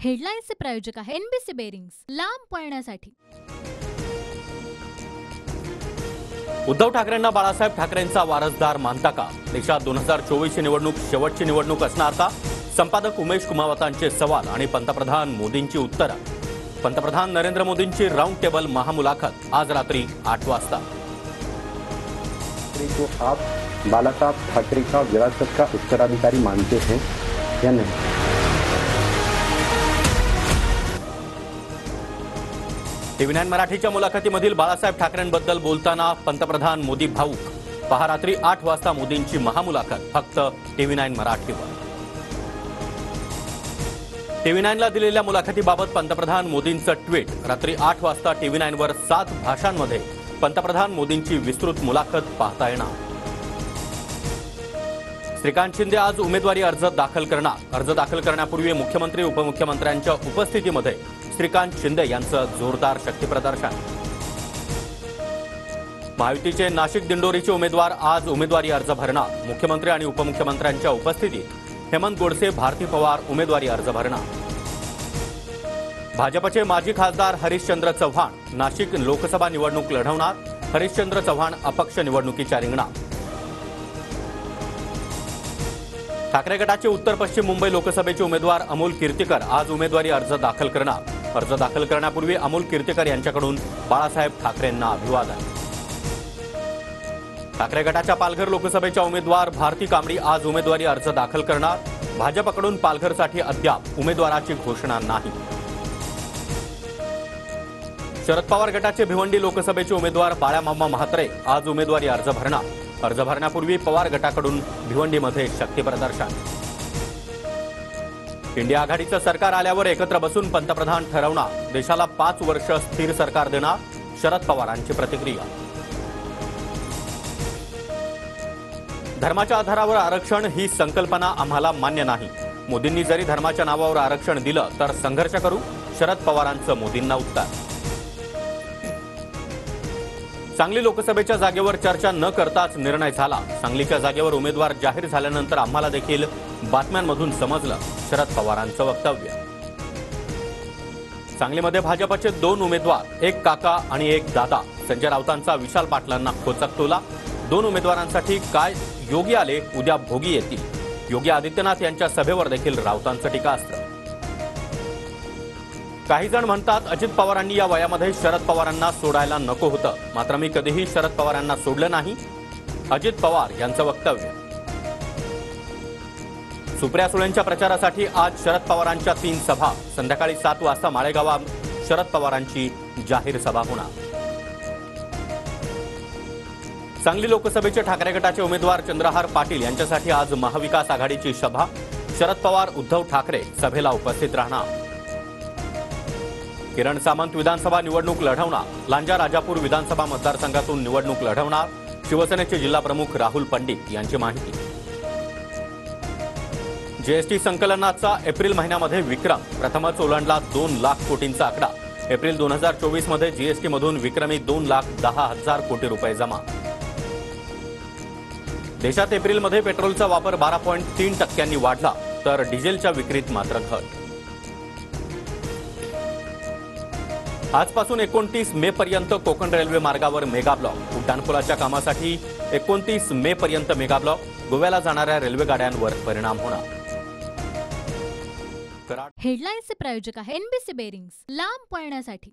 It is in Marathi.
हेडलाईन्सचे प्रायोजक आहे एनबीसी बेरिंग्स, लांब पळण्यासाठी। उद्धव ठाकरेंना बाळासाहेब ठाकरेंचा वारसदार मानता का? देशात 2024 ची निवडणूक शेवटची निवडणूक असणार का? संपादक उमेश कुमावतांचे सवाल आणि पंतप्रधान मोदींची उत्तरं। पंतप्रधान नरेंद्र मोदींची राऊंड टेबल महामुलाखत आज रात्री 8 वाजता। तो आप बालासाहेब ठाकरे का विरासत का उत्तराधिकारी मानते हैं या नहीं? TV9 मराठीच्या मुलाखतीमधील बाळासाहेब ठाकरेंबद्दल बोलताना पंतप्रधान मोदी भाऊक। पहा रात्री 8 वाजता मोदींची महामुलाखत फक्त TV9 मराठीवर। TV9 ला दिलेल्या मुलाखतीबाबत पंतप्रधान मोदींचं ट्विट। रात्री 8 वाजता TV9 वर 7 भाषांमध्ये पंतप्रधान मोदींची विस्तृत मुलाखत पाहता येणार। श्रीकांत शिंदे आज उमेदवारी अर्ज दाखल करणार। अर्ज दाखल करण्यापूर्वी मुख्यमंत्री उपमुख्यमंत्र्यांच्या उपस्थितीमध्ये श्रीकांत शिंदे यांचं जोरदार शक्तीप्रदर्शन। महायुतीचे नाशिक दिंडोरीचे उमेदवार आज उमेदवारी अर्ज भरणार। मुख्यमंत्री आणि उपमुख्यमंत्र्यांच्या उपस्थितीत हेमंत गोडसे, भारती पवार उमेदवारी अर्ज भरणार। भाजपचे माजी खासदार हरिश्चंद्र चव्हाण नाशिक लोकसभा निवडणूक लढवणार। हरिश्चंद्र चव्हाण अपक्ष निवडणुकीच्या रिंगणात। ठाकरे गटाचे उत्तर पश्चिम मुंबई लोकसभेचे उमेदवार अमोल कीर्तिकर आज उमेदवारी अर्ज दाखल करणार। अर्ज दाखल करण्यापूर्वी अमोल कीर्तिकर यांच्याकडून बाळासाहेब ठाकरेंना अभिवादन। ठाकरे गटाच्या पालघर लोकसभेच्या उमेदवार भारती कांबडी आज उमेदवारी अर्ज दाखल करणार। भाजपकडून पालघरसाठी अद्याप उमेदवाराची घोषणा नाही। शरद पवार गटाचे भिवंडी लोकसभेचे उमेदवार बाळामामा म्हात्रे आज उमेदवारी अर्ज भरणार। अर्ज भरण्यापूर्वी पवार गटाकडून भिवंडीमध्ये शक्तीप्रदर्शन। इंडिया आघाडीचं सरकार आल्यावर एकत्र बसून पंतप्रधान ठरवणार। देशाला 5 वर्ष स्थिर सरकार देणार। शरद पवारांची प्रतिक्रिया। धर्माच्या आधारावर आरक्षण ही संकल्पना आम्हाला मान्य नाही। मोदींनी जरी धर्माच्या नावावर आरक्षण दिलं तर संघर्ष करू। शरद पवारांचं मोदींना उत्तर। सांगली लोकसभेच्या जागेवर चर्चा न करताच निर्णय झाला। सांगलीच्या जागेवर उमेदवार जाहीर झाल्यानंतर आम्हाला देखील बातम्यांमधून समजलं। शरद पवारांचं वक्तव्य। सांगलीमध्ये भाजपचे 2 उमेदवार, एक काका आणि एक दादा। संजय राऊतांचा विशाल पाटलांना खोचक टोला। 2 उमेदवारांसाठी काय योगी आले उद्या भोगी येतील। योगी आदित्यनाथ यांच्या सभेवर देखील राऊतांचं टीकास्त्र। काही जण म्हणतात अजित पवारांनी या वयामध्ये शरद पवारांना सोडायला नको होतं, मात्र मी कधीही शरद पवारांना सोडलं नाही। अजित पवार यांचं वक्तव्य। सुप्रिया सुळेंच्या प्रचारासाठी आज शरद पवारांच्या 3 सभा। संध्याकाळी 7 वाजता माळेगावात शरद पवारांची जाहीर सभा होणार। सांगली लोकसभेचे ठाकरे गटाचे उमेदवार चंद्रहार पाटील यांच्यासाठी आज महाविकास आघाडीची सभा। शरद पवार, उद्धव ठाकरे सभेला उपस्थित राहणार। किरण सामंत विधानसभा निवडणूक लढवणार। लांजा राजापूर विधानसभा मतदारसंघातून निवडणूक लढवणार। शिवसेनेचे जिल्हाप्रमुख राहुल पंडित यांची माहिती। जीएसटी संकलनाचा एप्रिल महिन्यामध्ये विक्रम। प्रथमच ओलांडला 2 लाख कोटींचा आकडा। एप्रिल 2024 मध्ये जीएसटीमधून विक्रमी 2,10,000 कोटी रुपये जमा। देशात एप्रिलमध्ये पेट्रोलचा वापर 12.3% वाढला, तर डिझेलच्या विक्रीत मात्र घट। आजपासून 29 मे पर्यंत कोकण रेल्वे मार्गावर मेगा ब्लॉक। उड्डाणपुलाच्या कामासाठी 29 मे पर्यंत मेगा ब्लॉक। गोव्याला जाणाऱ्या रेल्वे गाड्यांवर परिणाम होणार। हेडलाईन्सचे प्रायोजक आहे एनबीसी बेरिंग्स, लांब पळण्यासाठी।